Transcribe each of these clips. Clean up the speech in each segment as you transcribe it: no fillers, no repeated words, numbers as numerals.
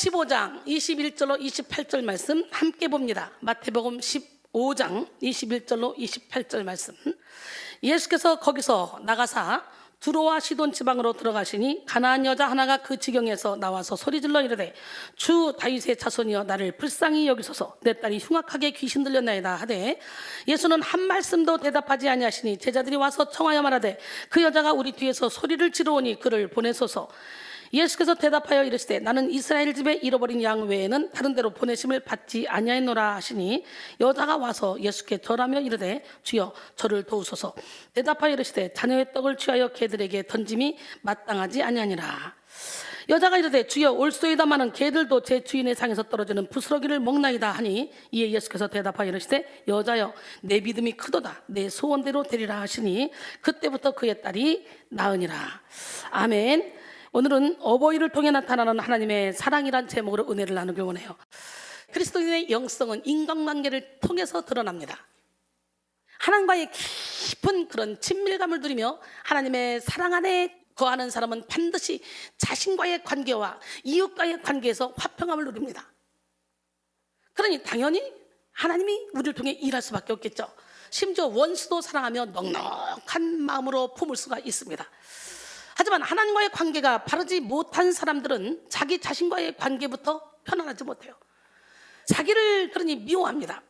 15장 21절로 28절 말씀 함께 봅니다. 마태복음 15장 21절로 28절 말씀. 예수께서 거기서 나가사 두로와 시돈 지방으로 들어가시니 가나안 여자 하나가 그 지경에서 나와서 소리질러 이르되 주 다윗의 자손이여 나를 불쌍히 여기소서 내 딸이 흉악하게 귀신 들렸나이다 하되 예수는 한 말씀도 대답하지 아니하시니 제자들이 와서 청하여 말하되 그 여자가 우리 뒤에서 소리를 지르오니 그를 보내소서. 예수께서 대답하여 이르시되 나는 이스라엘 집에 잃어버린 양 외에는 다른 데로 보내심을 받지 아니하였노라 하시니 여자가 와서 예수께 절하며 이르되 주여 저를 도우소서. 대답하여 이르시되 자녀의 떡을 취하여 개들에게 던짐이 마땅하지 아니하니라. 여자가 이르되 주여 올소이다마는 개들도 제 주인의 상에서 떨어지는 부스러기를 먹나이다 하니 이에 예수께서 대답하여 이르시되 여자여 내 믿음이 크도다 내 소원대로 되리라 하시니 그때부터 그의 딸이 나으니라. 아멘. 오늘은 어버이를 통해 나타나는 하나님의 사랑이란 제목으로 은혜를 나누길 원해요. 그리스도인의 영성은 인간관계를 통해서 드러납니다. 하나님과의 깊은 그런 친밀감을 누리며 하나님의 사랑 안에 거하는 사람은 반드시 자신과의 관계와 이웃과의 관계에서 화평함을 누립니다. 그러니 당연히 하나님이 우리를 통해 일할 수밖에 없겠죠. 심지어 원수도 사랑하며 넉넉한 마음으로 품을 수가 있습니다. 하지만 하나님과의 관계가 바르지 못한 사람들은 자기 자신과의 관계부터 편안하지 못해요. 자기를 그러니 미워합니다.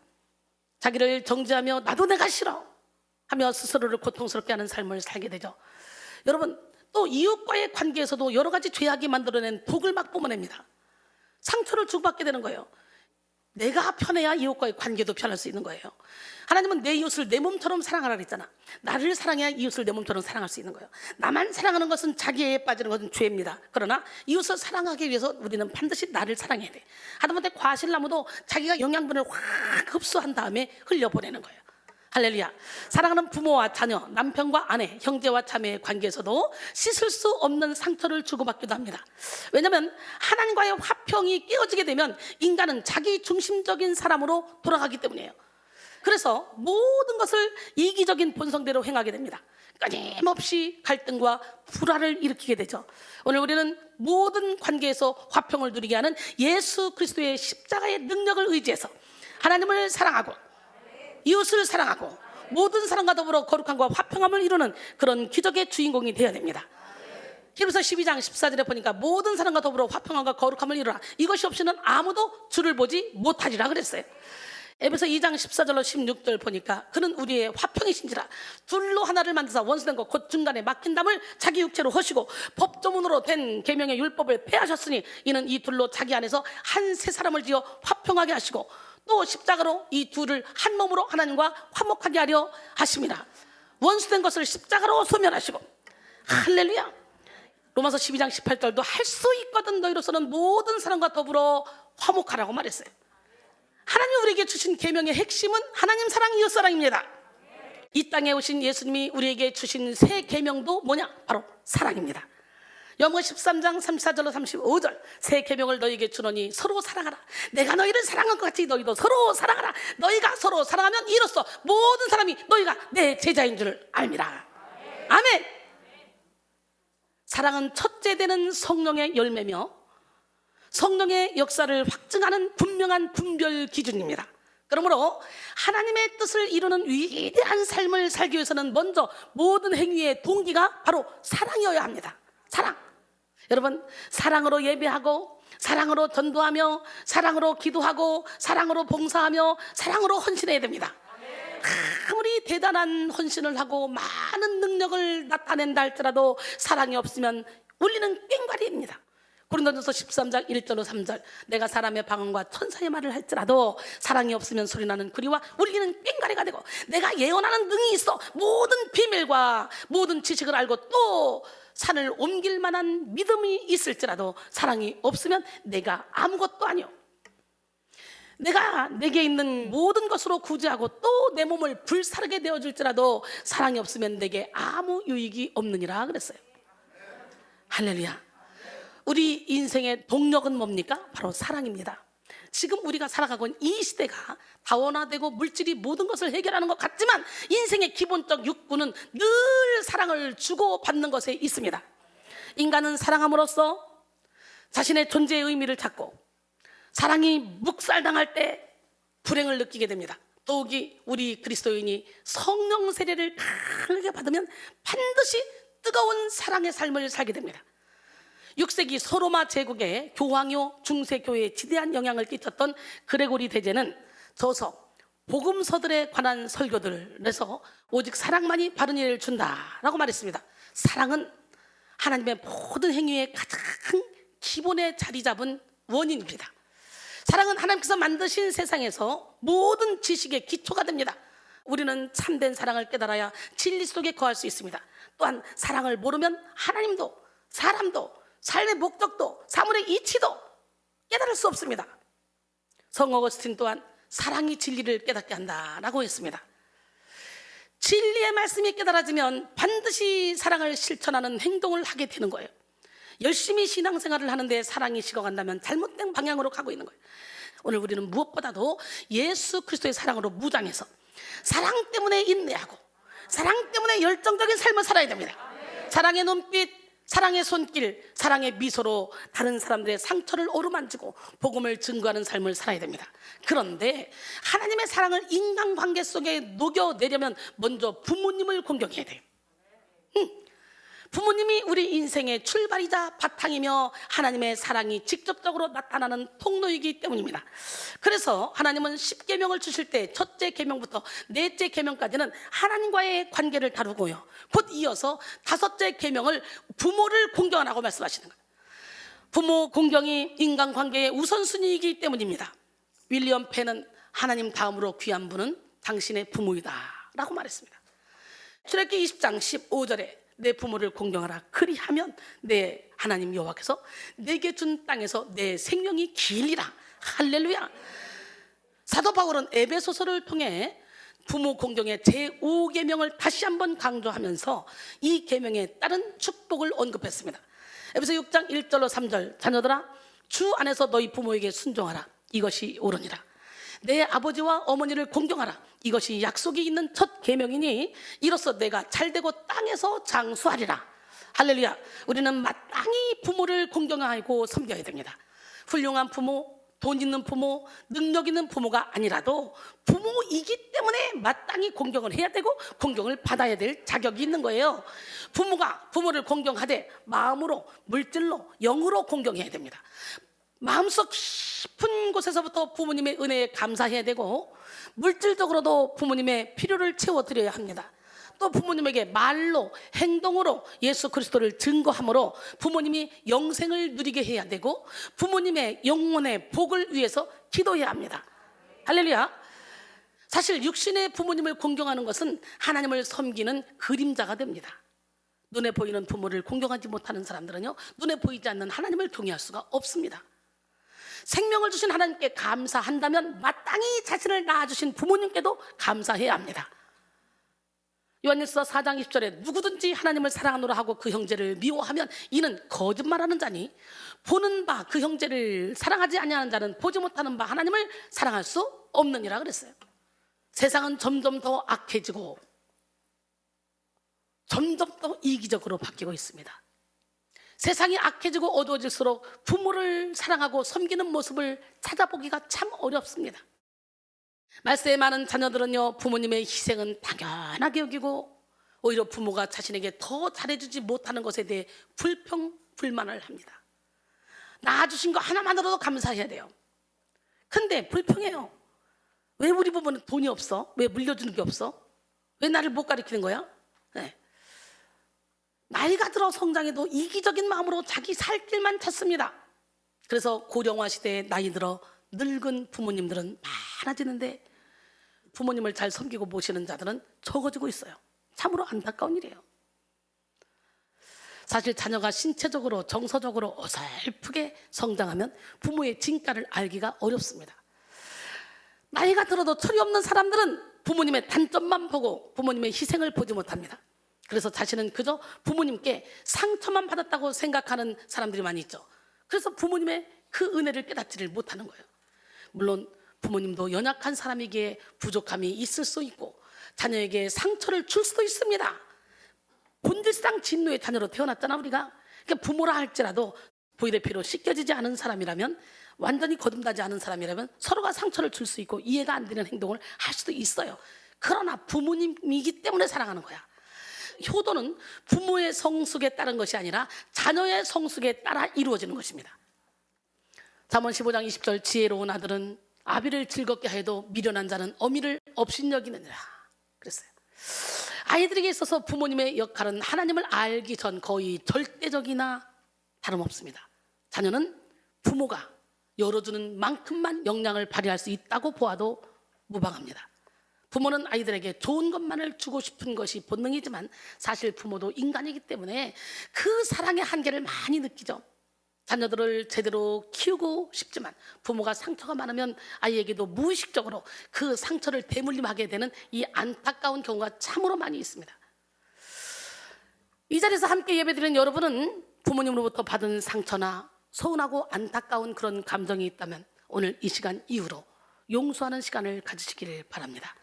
자기를 정죄하며 나도 내가 싫어 하며 스스로를 고통스럽게 하는 삶을 살게 되죠. 여러분, 또 이웃과의 관계에서도 여러 가지 죄악이 만들어낸 독을 막 뿜어냅니다. 상처를 주고받게 되는 거예요. 내가 편해야 이웃과의 관계도 편할 수 있는 거예요. 하나님은 내 이웃을 내 몸처럼 사랑하라 그랬잖아. 나를 사랑해야 이웃을 내 몸처럼 사랑할 수 있는 거예요. 나만 사랑하는 것은 자기애에 빠지는 것은 죄입니다. 그러나 이웃을 사랑하기 위해서 우리는 반드시 나를 사랑해야 돼. 하다못해 과실나무도 자기가 영양분을 확 흡수한 다음에 흘려보내는 거예요. 할렐루야. 사랑하는 부모와 자녀, 남편과 아내, 형제와 자매의 관계에서도 씻을 수 없는 상처를 주고받기도 합니다. 왜냐하면 하나님과의 화평이 깨어지게 되면 인간은 자기 중심적인 사람으로 돌아가기 때문이에요. 그래서 모든 것을 이기적인 본성대로 행하게 됩니다. 끊임없이 갈등과 불화를 일으키게 되죠. 오늘 우리는 모든 관계에서 화평을 누리게 하는 예수 그리스도의 십자가의 능력을 의지해서 하나님을 사랑하고 이웃을 사랑하고 모든 사람과 더불어 거룩함과 화평함을 이루는 그런 기적의 주인공이 되어야 됩니다. 히브리서 12장 14절에 보니까 모든 사람과 더불어 화평함과 거룩함을 이루라. 이것이 없이는 아무도 주를 보지 못하리라 그랬어요. 에베소 2장 14절로 16절 보니까 그는 우리의 화평이신지라 둘로 하나를 만드사 원수된 것 곧 중간에 막힌 담을 자기 육체로 허시고 법조문으로 된 계명의 율법을 폐하셨으니 이는 이 둘로 자기 안에서 한 새 사람을 지어 화평하게 하시고 또 십자가로 이 둘을 한 몸으로 하나님과 화목하게 하려 하십니다. 원수된 것을 십자가로 소멸하시고 할렐루야. 로마서 12장 18절도 할 수 있거든 너희로서는 모든 사람과 더불어 화목하라고 말했어요. 하나님 우리에게 주신 계명의 핵심은 하나님 사랑 이웃 사랑입니다. 이 땅에 오신 예수님이 우리에게 주신 새 계명도 뭐냐? 바로 사랑입니다. 요한복음 13장 34절로 35절 새 계명을 너희에게 주노니 서로 사랑하라. 내가 너희를 사랑한 것 같이 너희도 서로 사랑하라. 너희가 서로 사랑하면 이로써 모든 사람이 너희가 내 제자인 줄 알미라. 아멘. 사랑은 첫째 되는 성령의 열매며 성령의 역사를 확증하는 분명한 분별 기준입니다. 그러므로 하나님의 뜻을 이루는 위대한 삶을 살기 위해서는 먼저 모든 행위의 동기가 바로 사랑이어야 합니다. 사랑. 여러분, 사랑으로 예배하고 사랑으로 전도하며 사랑으로 기도하고 사랑으로 봉사하며 사랑으로 헌신해야 됩니다. 아무리 대단한 헌신을 하고 많은 능력을 나타낸다 할지라도 사랑이 없으면 울리는 꽹과리입니다. 고린도전서 13장 1절로 3절 내가 사람의 방언과 천사의 말을 할지라도 사랑이 없으면 소리나는 구리와 울리는 꽹과리가 되고 내가 예언하는 능이 있어 모든 비밀과 모든 지식을 알고 또 산을 옮길 만한 믿음이 있을지라도 사랑이 없으면 내가 아무것도 아니오. 내가 내게 있는 모든 것으로 구제하고 또 내 몸을 불사르게 되어줄지라도 사랑이 없으면 내게 아무 유익이 없느니라 그랬어요. 할렐루야. 우리 인생의 동력은 뭡니까? 바로 사랑입니다. 지금 우리가 살아가고 있는 이 시대가 다원화되고 물질이 모든 것을 해결하는 것 같지만 인생의 기본적 욕구는 늘 사랑을 주고받는 것에 있습니다. 인간은 사랑함으로써 자신의 존재의 의미를 찾고 사랑이 묵살당할 때 불행을 느끼게 됩니다. 더욱이 우리 그리스도인이 성령 세례를 강하게 받으면 반드시 뜨거운 사랑의 삶을 살게 됩니다. 6세기 소로마 제국의 교황요 중세교회에 지대한 영향을 끼쳤던 그레고리 대제는 저서 복음서들에 관한 설교들에서 오직 사랑만이 바른 일을 준다라고 말했습니다. 사랑은 하나님의 모든 행위의 가장 기본에 자리 잡은 원인입니다. 사랑은 하나님께서 만드신 세상에서 모든 지식의 기초가 됩니다. 우리는 참된 사랑을 깨달아야 진리 속에 거할 수 있습니다. 또한 사랑을 모르면 하나님도 사람도 삶의 목적도 사물의 이치도 깨달을 수 없습니다. 성 어거스틴 또한 사랑이 진리를 깨닫게 한다라고 했습니다. 진리의 말씀이 깨달아지면 반드시 사랑을 실천하는 행동을 하게 되는 거예요. 열심히 신앙생활을 하는데 사랑이 식어간다면 잘못된 방향으로 가고 있는 거예요. 오늘 우리는 무엇보다도 예수 그리스도의 사랑으로 무장해서 사랑 때문에 인내하고 사랑 때문에 열정적인 삶을 살아야 됩니다. 사랑의 눈빛, 사랑의 손길, 사랑의 미소로 다른 사람들의 상처를 어루만지고 복음을 증거하는 삶을 살아야 됩니다. 그런데 하나님의 사랑을 인간관계 속에 녹여내려면 먼저 부모님을 공경해야 돼요. 부모님이 우리 인생의 출발이자 바탕이며 하나님의 사랑이 직접적으로 나타나는 통로이기 때문입니다. 그래서 하나님은 10계명을 주실 때 첫째 계명부터 넷째 계명까지는 하나님과의 관계를 다루고요, 곧 이어서 다섯째 계명을 부모를 공경하라고 말씀하시는 거예요. 부모 공경이 인간관계의 우선순위이기 때문입니다. 윌리엄 펜은 하나님 다음으로 귀한 분은 당신의 부모이다 라고 말했습니다. 출애굽기 20장 15절에 내 부모를 공경하라. 그리하면 내 하나님 여호와께서 내게 준 땅에서 내 생명이 길리라. 할렐루야. 사도 바울은 에베소서를 통해 부모 공경의 제5계명을 다시 한번 강조하면서 이 계명에 따른 축복을 언급했습니다. 에베소 6장 1절로 3절, 자녀들아 주 안에서 너희 부모에게 순종하라. 이것이 옳으니라. 내 아버지와 어머니를 공경하라. 이것이 약속이 있는 첫 계명이니 이로써 내가 잘되고 땅에서 장수하리라. 할렐루야. 우리는 마땅히 부모를 공경하고 섬겨야 됩니다. 훌륭한 부모, 돈 있는 부모, 능력 있는 부모가 아니라도 부모이기 때문에 마땅히 공경을 해야 되고 공경을 받아야 될 자격이 있는 거예요. 부모가 부모를 공경하되 마음으로, 물질로, 영으로 공경해야 됩니다. 마음속 깊은 곳에서부터 부모님의 은혜에 감사해야 되고 물질적으로도 부모님의 필요를 채워드려야 합니다. 또 부모님에게 말로, 행동으로 예수 그리스도를 증거함으로 부모님이 영생을 누리게 해야 되고 부모님의 영혼의 복을 위해서 기도해야 합니다. 할렐루야. 사실 육신의 부모님을 공경하는 것은 하나님을 섬기는 그림자가 됩니다. 눈에 보이는 부모를 공경하지 못하는 사람들은요, 눈에 보이지 않는 하나님을 경외할 수가 없습니다. 생명을 주신 하나님께 감사한다면 마땅히 자신을 낳아주신 부모님께도 감사해야 합니다. 요한일서 4장 20절에 누구든지 하나님을 사랑하노라 하고 그 형제를 미워하면 이는 거짓말하는 자니 보는 바 그 형제를 사랑하지 아니하는 자는 보지 못하는 바 하나님을 사랑할 수 없느니라 그랬어요. 세상은 점점 더 악해지고 점점 더 이기적으로 바뀌고 있습니다. 세상이 악해지고 어두워질수록 부모를 사랑하고 섬기는 모습을 찾아보기가 참 어렵습니다. 말세에 많은 자녀들은요, 부모님의 희생은 당연하게 여기고 오히려 부모가 자신에게 더 잘해주지 못하는 것에 대해 불평불만을 합니다. 낳아주신 거 하나만으로도 감사해야 돼요. 근데 불평해요. 왜 우리 부모는 돈이 없어? 왜 물려주는 게 없어? 왜 나를 못 가르치는 거야? 네. 나이가 들어 성장해도 이기적인 마음으로 자기 살 길만 찾습니다. 그래서 고령화 시대에 나이 들어 늙은 부모님들은 많아지는데 부모님을 잘 섬기고 모시는 자들은 적어지고 있어요. 참으로 안타까운 일이에요. 사실 자녀가 신체적으로 정서적으로 어설프게 성장하면 부모의 진가를 알기가 어렵습니다. 나이가 들어도 철이 없는 사람들은 부모님의 단점만 보고 부모님의 희생을 보지 못합니다. 그래서 자신은 그저 부모님께 상처만 받았다고 생각하는 사람들이 많이 있죠. 그래서 부모님의 그 은혜를 깨닫지를 못하는 거예요. 물론 부모님도 연약한 사람에게 부족함이 있을 수 있고 자녀에게 상처를 줄 수도 있습니다. 본질상 진노의 자녀로 태어났잖아 우리가. 그러니까 부모라 할지라도 보이대피로 씻겨지지 않은 사람이라면, 완전히 거듭나지 않은 사람이라면 서로가 상처를 줄 수 있고 이해가 안 되는 행동을 할 수도 있어요. 그러나 부모님이기 때문에 사랑하는 거야. 효도는 부모의 성숙에 따른 것이 아니라 자녀의 성숙에 따라 이루어지는 것입니다. 잠언 15장 20절, 지혜로운 아들은 아비를 즐겁게 하여도 미련한 자는 어미를 업신여기느니라 그랬어요. 아이들에게 있어서 부모님의 역할은 하나님을 알기 전 거의 절대적이나 다름없습니다. 자녀는 부모가 열어주는 만큼만 역량을 발휘할 수 있다고 보아도 무방합니다. 부모는 아이들에게 좋은 것만을 주고 싶은 것이 본능이지만 사실 부모도 인간이기 때문에 그 사랑의 한계를 많이 느끼죠. 자녀들을 제대로 키우고 싶지만 부모가 상처가 많으면 아이에게도 무의식적으로 그 상처를 대물림하게 되는 이 안타까운 경우가 참으로 많이 있습니다. 이 자리에서 함께 예배드리는 여러분은 부모님으로부터 받은 상처나 서운하고 안타까운 그런 감정이 있다면 오늘 이 시간 이후로 용서하는 시간을 가지시길 바랍니다.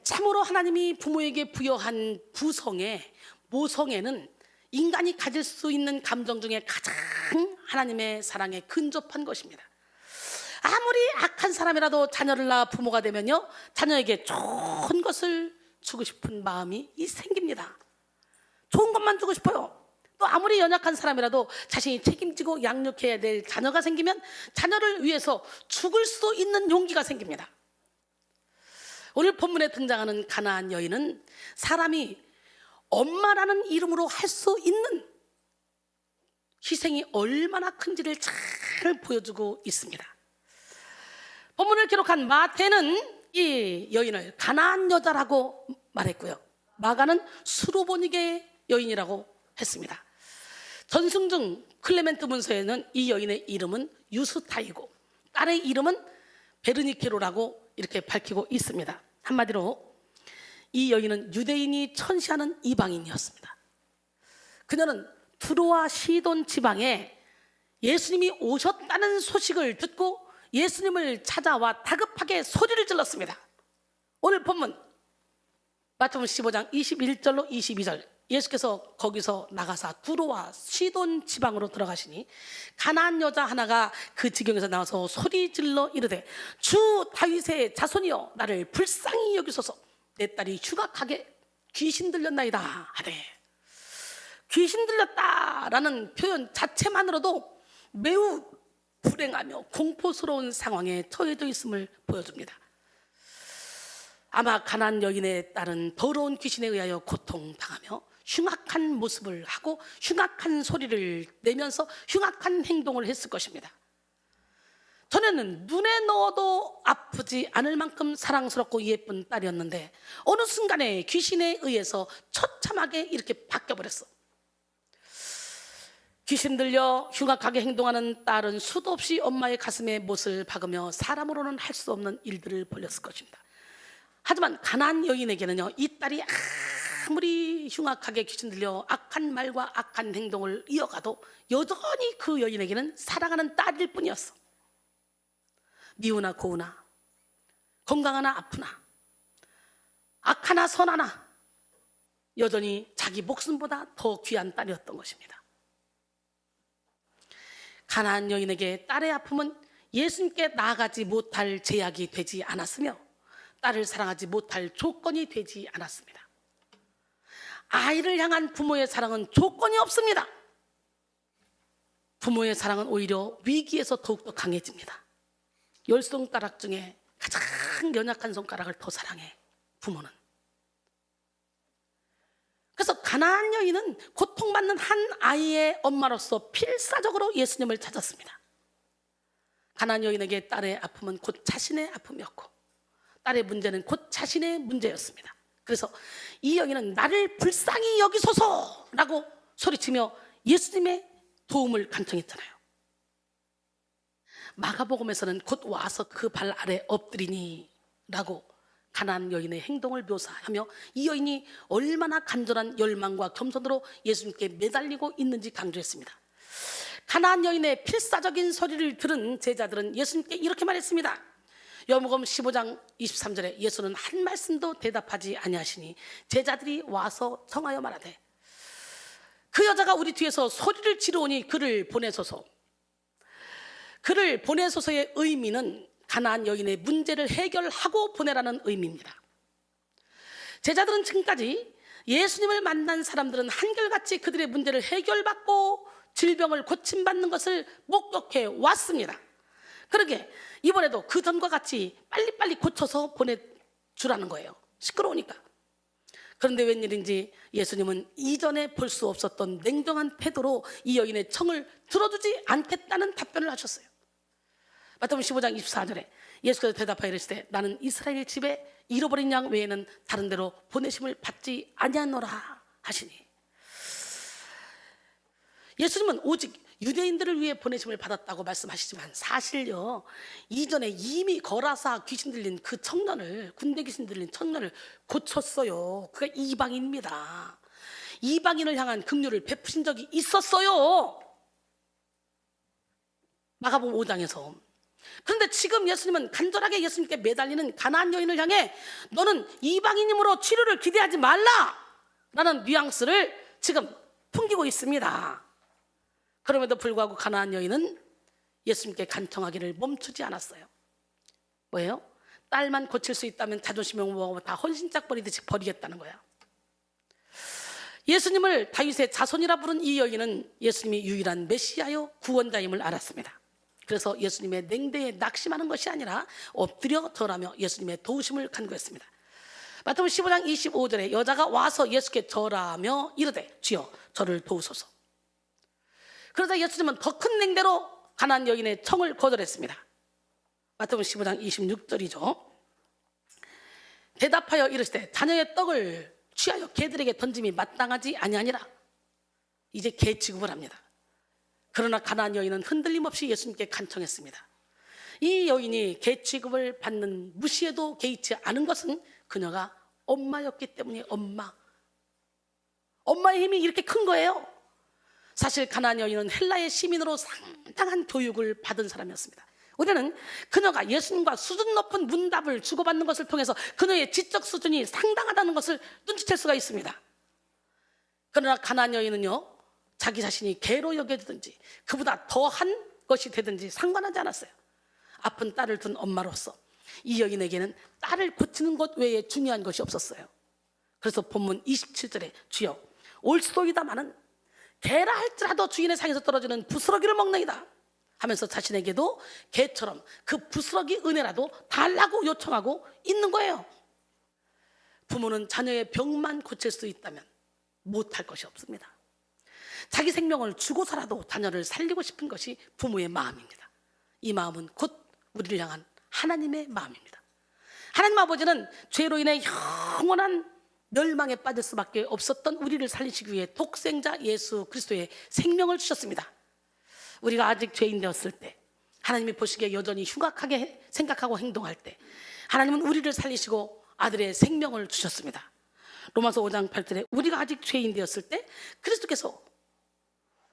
참으로 하나님이 부모에게 부여한 부성애, 모성애는 인간이 가질 수 있는 감정 중에 가장 하나님의 사랑에 근접한 것입니다. 아무리 악한 사람이라도 자녀를 낳아 부모가 되면요, 자녀에게 좋은 것을 주고 싶은 마음이 생깁니다. 좋은 것만 주고 싶어요. 또 아무리 연약한 사람이라도 자신이 책임지고 양육해야 될 자녀가 생기면 자녀를 위해서 죽을 수도 있는 용기가 생깁니다. 오늘 본문에 등장하는 가나안 여인은 사람이 엄마라는 이름으로 할 수 있는 희생이 얼마나 큰지를 잘 보여주고 있습니다. 본문을 기록한 마태는 이 여인을 가나안 여자라고 말했고요, 마가는 수로보니게 여인이라고 했습니다. 전승중 클레멘트 문서에는 이 여인의 이름은 유스타이고 딸의 이름은 베르니케로라고 이렇게 밝히고 있습니다. 한마디로 이 여인은 유대인이 천시하는 이방인이었습니다. 그녀는 두로와 시돈 지방에 예수님이 오셨다는 소식을 듣고 예수님을 찾아와 다급하게 소리를 질렀습니다. 오늘 본문 마태복음 15장 21절로 22절, 예수께서 거기서 나가사 두로와 시돈 지방으로 들어가시니 가나안 여자 하나가 그 지경에서 나와서 소리질러 이르되 주 다윗의 자손이여 나를 불쌍히 여기소서, 내 딸이 흉악하게 귀신 들렸나이다 하되, 귀신 들렸다라는 표현 자체만으로도 매우 불행하며 공포스러운 상황에 처해져 있음을 보여줍니다. 아마 가나안 여인의 딸은 더러운 귀신에 의하여 고통당하며 흉악한 모습을 하고 흉악한 소리를 내면서 흉악한 행동을 했을 것입니다. 전에는 눈에 넣어도 아프지 않을 만큼 사랑스럽고 예쁜 딸이었는데 어느 순간에 귀신에 의해서 처참하게 이렇게 바뀌어버렸어. 귀신 들려 흉악하게 행동하는 딸은 수도 없이 엄마의 가슴에 못을 박으며 사람으로는 할 수 없는 일들을 벌였을 것입니다. 하지만 가나안 여인에게는요, 이 딸이 아무리 흉악하게 귀신 들려 악한 말과 악한 행동을 이어가도 여전히 그 여인에게는 사랑하는 딸일 뿐이었어. 미우나 고우나 건강하나 아프나 악하나 선하나 여전히 자기 목숨보다 더 귀한 딸이었던 것입니다. 가나안 여인에게 딸의 아픔은 예수님께 나아가지 못할 제약이 되지 않았으며 딸을 사랑하지 못할 조건이 되지 않았습니다. 아이를 향한 부모의 사랑은 조건이 없습니다. 부모의 사랑은 오히려 위기에서 더욱더 강해집니다. 10손가락 중에 가장 연약한 손가락을 더 사랑해, 부모는. 그래서 가나안 여인은 고통받는 한 아이의 엄마로서 필사적으로 예수님을 찾았습니다. 가나안 여인에게 딸의 아픔은 곧 자신의 아픔이었고 딸의 문제는 곧 자신의 문제였습니다. 그래서 이 여인은 나를 불쌍히 여기소서라고 소리치며 예수님의 도움을 간청했잖아요. 마가복음에서는 곧 와서 그 발 아래 엎드리니 라고 가나안 여인의 행동을 묘사하며 이 여인이 얼마나 간절한 열망과 겸손으로 예수님께 매달리고 있는지 강조했습니다. 가나안 여인의 필사적인 소리를 들은 제자들은 예수님께 이렇게 말했습니다. 요한복음 15장 23절에 예수는 한 말씀도 대답하지 아니하시니 제자들이 와서 청하여 말하되, 그 여자가 우리 뒤에서 소리를 지르오니 그를 보내소서. 그를 보내소서의 의미는 가나안 여인의 문제를 해결하고 보내라는 의미입니다. 제자들은 지금까지 예수님을 만난 사람들은 한결같이 그들의 문제를 해결받고 질병을 고침받는 것을 목격해 왔습니다. 그러게 이번에도 그 전과 같이 빨리빨리 고쳐서 보내주라는 거예요. 시끄러우니까. 그런데 웬일인지 예수님은 이전에 볼 수 없었던 냉정한 태도로 이 여인의 청을 들어주지 않겠다는 답변을 하셨어요. 마태복음 15장 24절에 예수께서 대답하여 이르시되 나는 이스라엘 집에 잃어버린 양 외에는 다른 데로 보내심을 받지 아니하노라 하시니, 예수님은 오직 유대인들을 위해 보내심을 받았다고 말씀하시지만 사실요, 이전에 이미 거라사 귀신 들린 그 청년을, 군대 귀신 들린 청년을 고쳤어요. 그가 이방인입니다. 이방인을 향한 긍휼을 베푸신 적이 있었어요, 마가복음 5장에서. 그런데 지금 예수님은 간절하게 예수님께 매달리는 가나안 여인을 향해 너는 이방인이므로 치료를 기대하지 말라 라는 뉘앙스를 지금 풍기고 있습니다. 그럼에도 불구하고 가나안 여인은 예수님께 간청하기를 멈추지 않았어요. 뭐예요? 딸만 고칠 수 있다면 자존심에 뭐하고 다 헌신짝 버리듯이 버리겠다는 거야. 예수님을 다윗의 자손이라 부른 이 여인은 예수님이 유일한 메시아요 구원자임을 알았습니다. 그래서 예수님의 냉대에 낙심하는 것이 아니라 엎드려 절하며 예수님의 도우심을 간구했습니다. 마태복음 15장 25절에 여자가 와서 예수께 절하며 이르되 주여 저를 도우소서. 그러자 예수님은 더 큰 냉대로 가나안 여인의 청을 거절했습니다. 마태복음 15장 26절이죠. 대답하여 이르시되 자녀의 떡을 취하여 개들에게 던짐이 마땅하지 아니하니라. 이제 개 취급을 합니다. 그러나 가나안 여인은 흔들림 없이 예수님께 간청했습니다. 이 여인이 개 취급을 받는 무시에도 개의치 않은 것은 그녀가 엄마였기 때문에 엄마의 힘이 이렇게 큰 거예요. 사실 가나안 여인은 헬라의 시민으로 상당한 교육을 받은 사람이었습니다. 우리는 그녀가 예수님과 수준 높은 문답을 주고받는 것을 통해서 그녀의 지적 수준이 상당하다는 것을 눈치챌 수가 있습니다. 그러나 가나안 여인은요, 자기 자신이 개로 여겨지든지 그보다 더한 것이 되든지 상관하지 않았어요. 아픈 딸을 둔 엄마로서 이 여인에게는 딸을 고치는 것 외에 중요한 것이 없었어요. 그래서 본문 27절에 주여 올소이다마는 개라 할지라도 주인의 상에서 떨어지는 부스러기를 먹느이다 하면서 자신에게도 개처럼 그 부스러기 은혜라도 달라고 요청하고 있는 거예요. 부모는 자녀의 병만 고칠 수 있다면 못할 것이 없습니다. 자기 생명을 주고서라도 자녀를 살리고 싶은 것이 부모의 마음입니다. 이 마음은 곧 우리를 향한 하나님의 마음입니다. 하나님 아버지는 죄로 인해 영원한 멸망에 빠질 수밖에 없었던 우리를 살리시기 위해 독생자 예수 그리스도의 생명을 주셨습니다. 우리가 아직 죄인 되었을 때, 하나님이 보시기에 여전히 흉악하게 생각하고 행동할 때 하나님은 우리를 살리시고 아들의 생명을 주셨습니다. 로마서 5장 8절에 우리가 아직 죄인 되었을 때 그리스도께서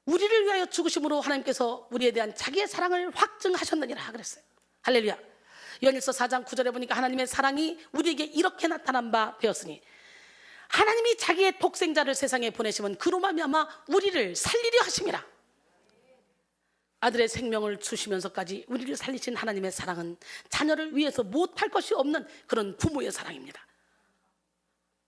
우리를 위하여 죽으심으로 하나님께서 우리에 대한 자기의 사랑을 확증하셨느니라 그랬어요. 할렐루야. 요한일서 4장 9절에 보니까 하나님의 사랑이 우리에게 이렇게 나타난 바 되었으니 하나님이 자기의 독생자를 세상에 보내시면 그로 말미암아 우리를 살리려 하심이라. 아들의 생명을 주시면서까지 우리를 살리신 하나님의 사랑은 자녀를 위해서 못할 것이 없는 그런 부모의 사랑입니다.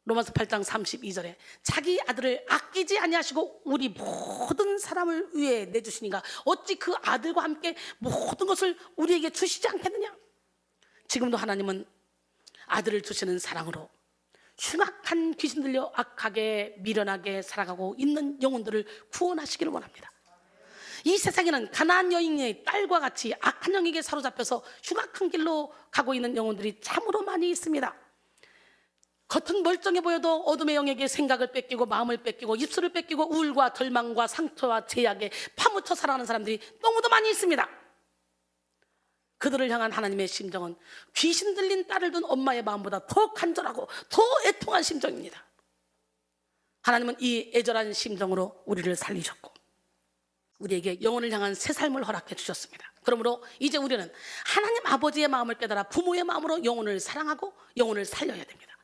로마서 8장 32절에 자기 아들을 아끼지 아니하시고 우리 모든 사람을 위해 내주시니가 어찌 그 아들과 함께 모든 것을 우리에게 주시지 않겠느냐. 지금도 하나님은 아들을 주시는 사랑으로 흉악한 귀신 들려 악하게 미련하게 살아가고 있는 영혼들을 구원하시기를 원합니다. 이 세상에는 가나안 여인의 딸과 같이 악한 영에게 사로잡혀서 흉악한 길로 가고 있는 영혼들이 참으로 많이 있습니다. 겉은 멀쩡해 보여도 어둠의 영에게 생각을 뺏기고 마음을 뺏기고 입술을 뺏기고 우울과 절망과 상처와 제약에 파묻혀 살아가는 사람들이 너무도 많이 있습니다. 그들을 향한 하나님의 심정은 귀신 들린 딸을 둔 엄마의 마음보다 더 간절하고 더 애통한 심정입니다. 하나님은 이 애절한 심정으로 우리를 살리셨고 우리에게 영혼을 향한 새 삶을 허락해 주셨습니다. 그러므로 이제 우리는 하나님 아버지의 마음을 깨달아 부모의 마음으로 영혼을 사랑하고 영혼을 살려야 됩니다.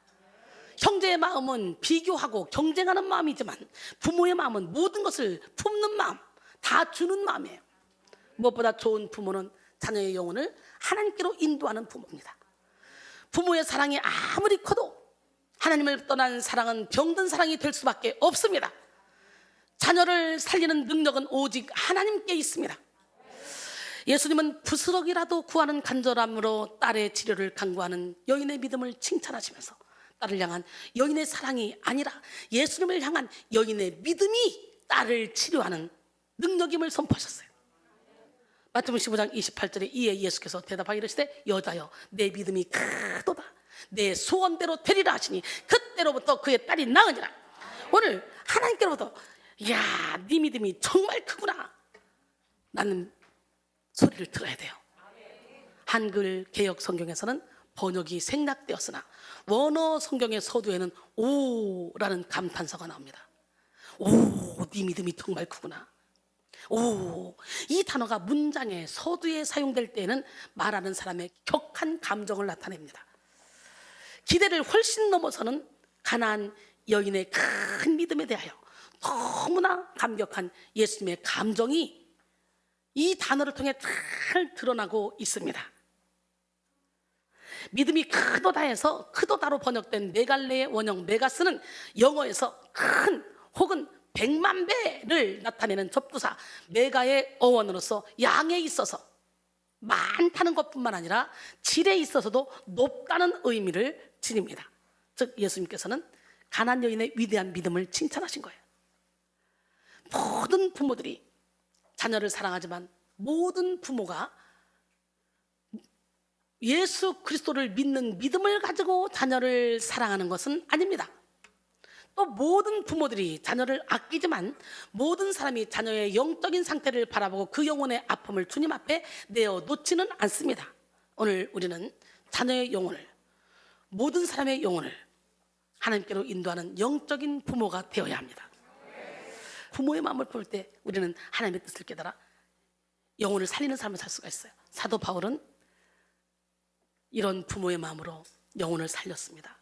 형제의 마음은 비교하고 경쟁하는 마음이지만 부모의 마음은 모든 것을 품는 마음, 다 주는 마음이에요. 무엇보다 좋은 부모는 자녀의 영혼을 하나님께로 인도하는 부모입니다. 부모의 사랑이 아무리 커도 하나님을 떠난 사랑은 병든 사랑이 될 수밖에 없습니다. 자녀를 살리는 능력은 오직 하나님께 있습니다. 예수님은 부스럭이라도 구하는 간절함으로 딸의 치료를 간구하는 여인의 믿음을 칭찬하시면서 딸을 향한 여인의 사랑이 아니라 예수님을 향한 여인의 믿음이 딸을 치료하는 능력임을 선포하셨어요. 마태복음 15장 28절에 이에 예수께서 대답하여 이르시되 여자여 내 믿음이 크도다 내 소원대로 되리라 하시니 그때로부터 그의 딸이 나으니라. 오늘 하나님께로부터 야, 네 믿음이 정말 크구나 라는 소리를 들어야 돼요. 한글 개역 성경에서는 번역이 생략되었으나 원어 성경의 서두에는 오라는 감탄사가 나옵니다. 오, 네 믿음이 정말 크구나. 오, 이 단어가 문장의 서두에 사용될 때에는 말하는 사람의 격한 감정을 나타냅니다. 기대를 훨씬 넘어서는 가나안 여인의 큰 믿음에 대하여 너무나 감격한 예수님의 감정이 이 단어를 통해 잘 드러나고 있습니다. 믿음이 크도다 해서 크도다로 번역된 메갈레의 원형 메가스는 영어에서 큰 혹은 100만 배를 나타내는 접두사 메가의 어원으로서 양에 있어서 많다는 것뿐만 아니라 질에 있어서도 높다는 의미를 지닙니다. 즉 예수님께서는 가나안 여인의 위대한 믿음을 칭찬하신 거예요. 모든 부모들이 자녀를 사랑하지만 모든 부모가 예수 그리스도를 믿는 믿음을 가지고 자녀를 사랑하는 것은 아닙니다. 또 모든 부모들이 자녀를 아끼지만 모든 사람이 자녀의 영적인 상태를 바라보고 그 영혼의 아픔을 주님 앞에 내어놓지는 않습니다. 오늘 우리는 자녀의 영혼을, 모든 사람의 영혼을 하나님께로 인도하는 영적인 부모가 되어야 합니다. 부모의 마음을 볼 때 우리는 하나님의 뜻을 깨달아 영혼을 살리는 삶을 살 수가 있어요. 사도 바울은 이런 부모의 마음으로 영혼을 살렸습니다.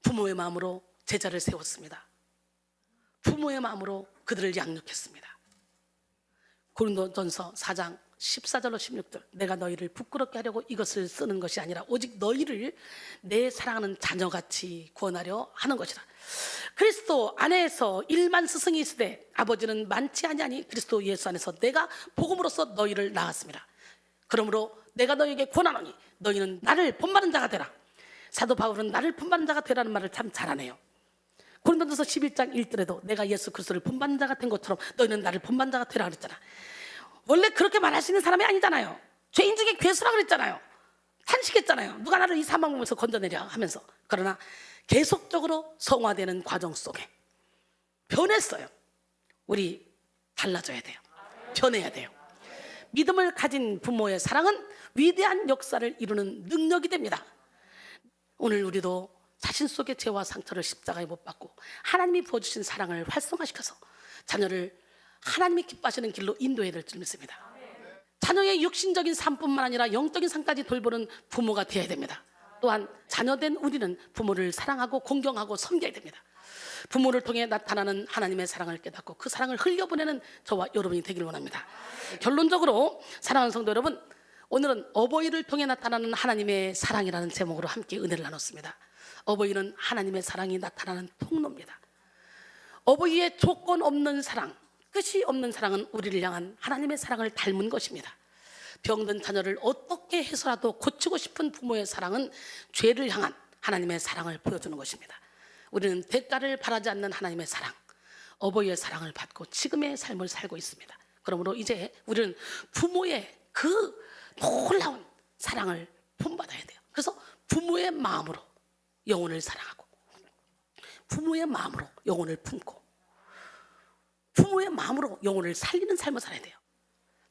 부모의 마음으로 제자를 세웠습니다. 부모의 마음으로 그들을 양육했습니다. 고린도전서 4장 14절로 16절 내가 너희를 부끄럽게 하려고 이것을 쓰는 것이 아니라 오직 너희를 내 사랑하는 자녀같이 구원하려 하는 것이라. 그리스도 안에서 1만 스승이 있으되 아버지는 많지 아니하니 그리스도 예수 안에서 내가 복음으로써 너희를 낳았습니다. 그러므로 내가 너희에게 권하노니 너희는 나를 본받는 자가 되라. 사도 바울은 나를 본받는 자가 되라는 말을 참 잘하네요. 고린도전서 11장 1절에도 내가 예수 그리스도를 본받는 자가 된 것처럼 너희는 나를 본받는 자가 되라 그랬잖아. 원래 그렇게 말할 수 있는 사람이 아니잖아요. 죄인 중에 괴수라 그랬잖아요. 탄식했잖아요. 누가 나를 이 사망 몸에서 건져내랴 하면서. 그러나 계속적으로 성화되는 과정 속에 변했어요. 우리 달라져야 돼요. 변해야 돼요. 믿음을 가진 부모의 사랑은 위대한 역사를 이루는 능력이 됩니다. 오늘 우리도 자신 속의 죄와 상처를 십자가에 못 박고 하나님이 부어주신 사랑을 활성화시켜서 자녀를 하나님이 기뻐하시는 길로 인도해야 될 줄 믿습니다. 자녀의 육신적인 삶뿐만 아니라 영적인 삶까지 돌보는 부모가 되어야 됩니다. 또한 자녀된 우리는 부모를 사랑하고 공경하고 섬겨야 됩니다. 부모를 통해 나타나는 하나님의 사랑을 깨닫고 그 사랑을 흘려보내는 저와 여러분이 되기를 원합니다. 결론적으로 사랑하는 성도 여러분, 오늘은 어버이를 통해 나타나는 하나님의 사랑이라는 제목으로 함께 은혜를 나눴습니다. 어버이는 하나님의 사랑이 나타나는 통로입니다. 어버이의 조건 없는 사랑, 끝이 없는 사랑은 우리를 향한 하나님의 사랑을 닮은 것입니다. 병든 자녀를 어떻게 해서라도 고치고 싶은 부모의 사랑은 죄를 향한 하나님의 사랑을 보여주는 것입니다. 우리는 대가를 바라지 않는 하나님의 사랑, 어버이의 사랑을 받고 지금의 삶을 살고 있습니다. 그러므로 이제 우리는 부모의 그 놀라운 사랑을 본받아야 돼요. 그래서 부모의 마음으로 영혼을 사랑하고 부모의 마음으로 영혼을 품고 부모의 마음으로 영혼을 살리는 삶을 살아야 돼요.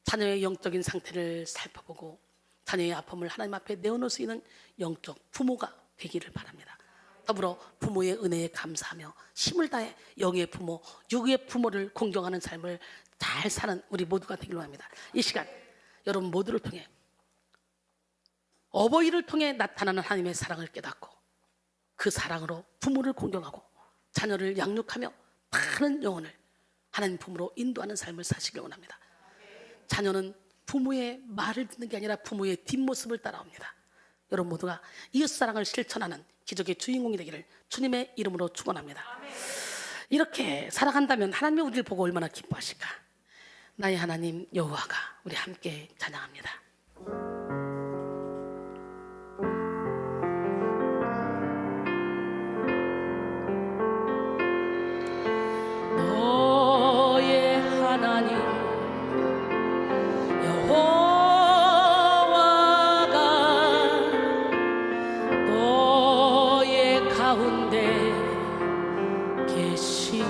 자녀의 영적인 상태를 살펴보고 자녀의 아픔을 하나님 앞에 내어놓을 수 있는 영적 부모가 되기를 바랍니다. 더불어 부모의 은혜에 감사하며 힘을 다해 영의 부모, 육의 부모를 공경하는 삶을 잘 사는 우리 모두가 되기를 합니다. 이 시간 여러분 모두를 통해 어버이를 통해 나타나는 하나님의 사랑을 깨닫고 그 사랑으로 부모를 공경하고 자녀를 양육하며 많은 영혼을 하나님 품으로 인도하는 삶을 사시길 원합니다. 자녀는 부모의 말을 듣는 게 아니라 부모의 뒷모습을 따라옵니다. 여러분 모두가 이웃사랑을 실천하는 기적의 주인공이 되기를 주님의 이름으로 축원합니다. 이렇게 살아간다면 하나님이 우리를 보고 얼마나 기뻐하실까. 나의 하나님 여호와가 우리 함께 찬양합니다. 너의 하나님 여호와가 너의 가운데 계시니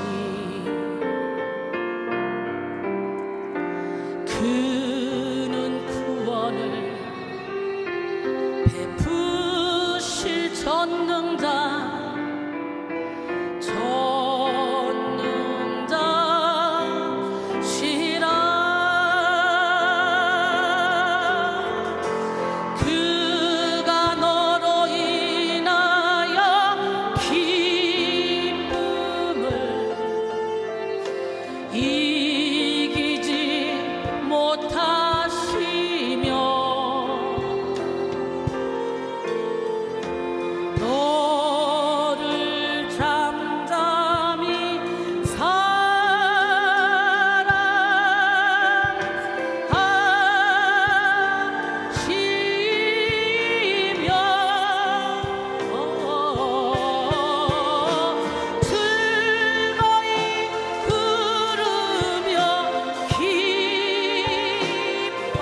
그는 구원을 베푸실 전능자시라. 그가 너로 인하여 기쁨을 이기지 못하시며 너를 잠잠히 사랑하시며 즐거이 부르며 기뻐